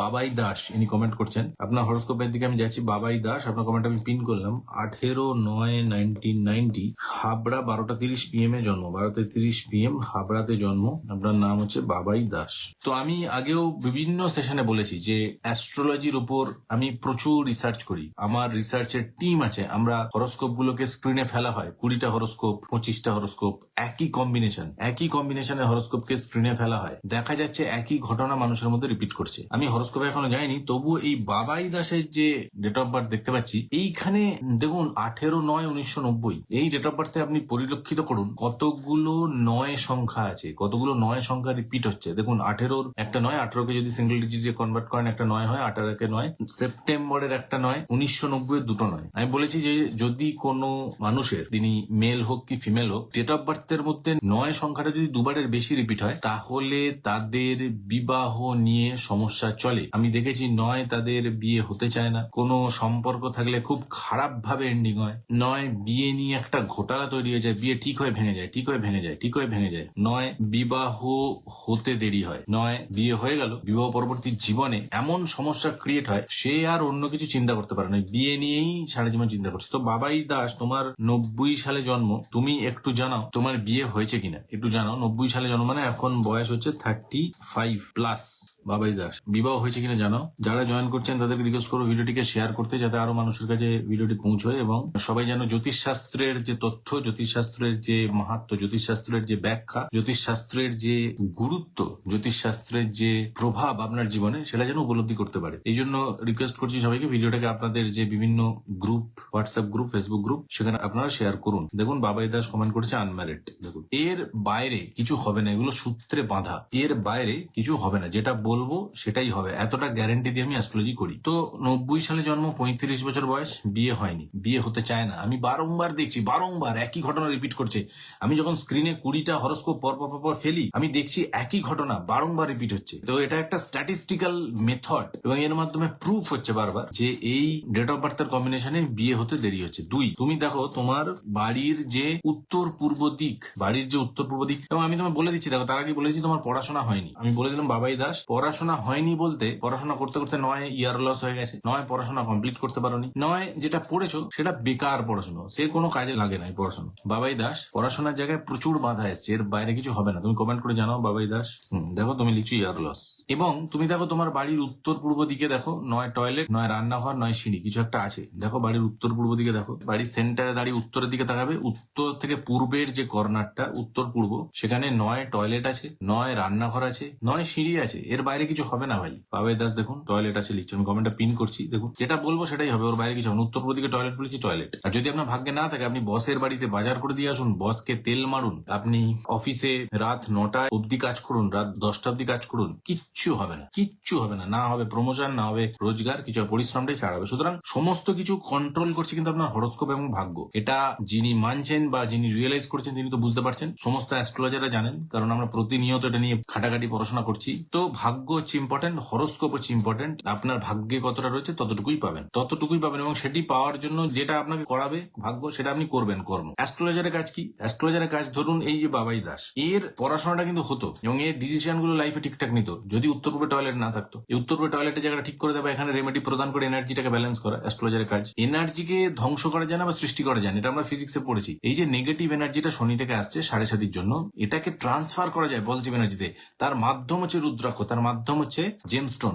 বাবাই দাস ইনি কমেন্ট করছেন, আপনার হরোস্কোপের দিকে আমি যাচ্ছি। বাবাই দাস আপনার কমেন্ট আমি পিন করলাম। 18/9/1990 হাবড়া 12:30 PM এ জন্ম, 12:30 PM হাবড়াতে জন্ম। আপনার নাম হচ্ছে বাবাই দাস। তো আমি আগেও বিভিন্ন সেশনে বলেছি যে অ্যাস্ট্রোলজির উপর আমি প্রচুর রিসার্চ করি। আমার রিসার্চের টিম আছে। আমরা হরোস্কোপ গুলোকে স্ক্রিনে ফেলা হয়, 20টা হরোস্কোপ, 25টা হরোস্কোপ, একই কম্বিনেশনের হরোস্কোপকে স্ক্রিনে ফেলা হয়। দেখা যাচ্ছে একই ঘটনা মানুষের মধ্যে রিপিট করছে। আমি হরোস্কোপে এখনো যাইনি, তবু এই বাবাই দাসের যে ডেট অফ বার্থ দেখতে পাচ্ছি, এইখানে দেখুন 18/9/1990 এই ডেট অফ বার্থে আপনি পরিলক্ষিত করুন কতগুলো 9 সংখ্যা আছে, কতগুলো 9 সংখ্যা রিপিট হচ্ছে। দেখুন 18 একটা 9, 18কে যদি সিঙ্গেল ডিজিটে কনভার্ট করেন একটা 9 হয়, 18কে 9, সেপ্টেম্বরের একটা 9, 1990 দুটো 9। আমি বলেছি যে যদি কোনো মানুষের, তিনি মেল হোক কি ফিমেল হোক, ডেট অফ বার্থের মধ্যে 9 সংখ্যাটা যদি দুবারের বেশি রিপিট হয়, তাহলে তাদের বিবাহ নিয়ে সমস্যা চলে। আমি দেখেছি 9 তাদের বিয়ে হতে চায় না, কোনো সম্পর্ক থাকলে খুব খারাপ ভাবে এন্ডিং হয়। 9 বিয়ে নিয়ে একটা ঘোটালা তৈরি হয়ে যায়, বিয়ে ঠিক হয়ে ভেঙে যায়, 9 বিবাহ হতে দেরি হয়, 9 বিয়ে হয়ে গেল, বিবাহ পরবর্তী জীবনে এমন সমস্যা ক্রিয়েট হয় সে আর অন্য কিছু চিন্তা করতে পারে না, বিয়ে নিয়েই সারা জীবন চিন্তা করছে। তো বাবাই দাস, তোমার 90 সালে জন্ম, তুমি একটু জানাও তোমার বিয়ে হয়েছে কিনা, একটু জানাও। 90 সালে জন্ম মানে এখন বয়স হচ্ছে 35+। বাবাই দাস বিবাহ হয়েছে কিনা জানাও। যারা জয়েন করছেন তাদেরকে রিকোয়েস্ট করবো ভিডিওটিকে শেয়ার করতে, যাতে আরো মানুষের কাছে ভিডিওটি পৌঁছয় এবং সবাই যেন জ্যোতিষশাস্ত্রের যে তথ্য, জ্যোতিষশাস্ত্রের যে মাহাত্ম্য, জ্যোতিষশাস্ত্রের যে ব্যাখ্যা, জ্যোতিষশাস্ত্রের যে গুরুত্ব, জ্যোতিষশাস্ত্রের যে প্রভাব আপনার জীবনে, সেটা যেন উপলব্ধি করতে পারে। এই জন্য রিকোয়েস্ট করছি সবাইকে ভিডিওটাকে আপনাদের যে বিভিন্ন group, WhatsApp group, Facebook group, সেখানে আপনারা শেয়ার করুন। দেখুন বাবাই দাস কমেন্ট করেছে আনম্যারিড। দেখুন এর বাইরে কিছু হবে না, এগুলো সূত্রে বাঁধা, এর বাইরে কিছু হবে না, যেটা বলবো সেটাই হবে, এতটা গ্যারেন্টি দিয়ে আমি অ্যাস্ট্রোলজি করি। তো 90 সালে জন্ম, 35 বছর বয়স, বিয়ে হয়নি, বিয়ে হতে চায় না। আমি বারংবার দেখছি, বারংবার একই ঘটনা রিপিট করছে। আমি যখন স্ক্রিনে 20টা হরোস্কোপ পর ফেলি, আমি দেখছি একই ঘটনা বারংবার রিপিট হচ্ছে। তো এটা একটা স্ট্যাটিস্টিক্যাল মেথড এবং এর মাধ্যমে প্রুফ হচ্ছে বারবার যে এই ডেট অফ বার্থের কম্বিনেশনে বিয়ে হতে দেরি হচ্ছে। 2, তুমি দেখো তোমার বাড়ির যে উত্তর পূর্ব দিক, এবং আমি তোমায় বলে দিচ্ছি, দেখো তার আগে বলেছি তোমার পড়াশোনা হয়নি। আমি বলে দিলাম বাবাই দাস পড়াশোনা হয়নি বলতে, পড়াশোনা করতে করতে 9 ইয়ার লস হয়ে গেছে, 9 পড়াশোনা কমপ্লিট করতে পারোনি, 9 যেটা পড়েছো সেটা বেকার পড়াশোনা, সে কোনো কাজে লাগে না এই পড়াশোনা। বাবাই দাস পড়াশোনার জায়গায় প্রচুর বাধা এসছে, এর বাইরে কিছু হবে না। তুমি কমেন্ট করে জানাও বাবাই দাস। দেখো তুমি লিখছো ইয়ার লস, এবং তুমি দেখো তোমার বাড়ির উত্তর পূর্ব দিকে দেখো 9 টয়লেট, 9 রান্নাঘর, 9 সিঁড়ি, কিছু একটা আছে। দেখো বাড়ির উত্তর পূর্ব দিকে দেখো, বাড়ির সেন্টারে দাঁড়িয়ে উত্তরের দিকে তাকাবে, উত্তর থেকে পূর্বের যে কর্নারটা উত্তর পূর্ব, সেখানে 9 টয়লেট আছে, 9 রান্নাঘর আছে, 9 সিঁড়ি আছে, এর বাইরে কিছু হবে না ভাই। বাবাই দাস দেখুন টয়লেট আছে লিখছে, আমি কমেন্টটা পিন করছি। দেখুন যেটা বলবো সেটাই হবে, ওর বাইরে কিছু হবে না। উত্তর পূর্ব দিকে টয়লেট বলেছি, টয়লেট। আর যদি আপনার ভাগ্যে না থাকে, আপনি বসের বাড়িতে বাজার করে দিয়ে আসুন, বসকে তেল মারুন, আপনি অফিসে রাত 9টা অব্দি কাজ করুন, রাত 10টা অব্দি কাজ করুন, কিচ্ছু হবে না, কিচ্ছু হবে না। না হবে প্রমোশন, না হবে রোজগার, কিছু পরিশ্রমটাই ছাড়াবে। সুতরাং সমস্ত কিছু কন্ট্রোল করছে কিন্তু আপনার হরোস্কোপ এবং ভাগ্য। এটা যিনি মানছেন বা যিনি রিয়েলাইজ করছেন তিনি তো বুঝতে পারছেন, সমস্ত অ্যাস্ট্রোলজাররা জানেন, কারণ আমরা প্রতিনিয়ত এটা নিয়ে খাটাখাটি পড়াশোনা করছি। তো ভাগ্য হচ্ছে ইম্পর্টেন্ট, হরোস্কোপ হচ্ছে ইম্পর্টেন্ট। আপনার ভাগ্যে কতটা রয়েছে ততটুকুই পাবেন, এবং সেটি পাওয়ার জন্য যেটা আপনাকে করাবে ভাগ্য, সেটা আপনি করবেন কর্ম। অ্যাস্ট্রোলজারের কাজ কি? অ্যাস্ট্রোলজারের কাজ ধরুন এই যে বাবাই দাস, এর পড়াশোনাটা কিন্তু হতো এবং এর ডিসিশন গুলো লাইফে ঠিকঠাক নিত যদি উত্তর পূর্বে টয়লেট না থাকতো। এই উত্তর পূর্বে টয়লেটের জায়গাটা ঠিক করে দেবে, এখানে রেমেডি প্রদান করে এনার্জিটাকে ব্যালেন্স করা অ্যাস্ট্রোলজারের কাজ। এনার্জিকে ধ্বংস করা যায় না বা সৃষ্টি করা যায় না, এটা আমরা ফিজিক্সে পড়েছি। এই যে নেগেটিভ এনার্জিটা শনি থেকে আসছে 7.5 জন্য, এটাকে ট্রান্সফার করা যায় পজিটিভ এনার্জিতে। তার মাধ্যম হচ্ছে রুদ্রাক্ষ, তার মাধ্যম হচ্ছে জেমস্টোন।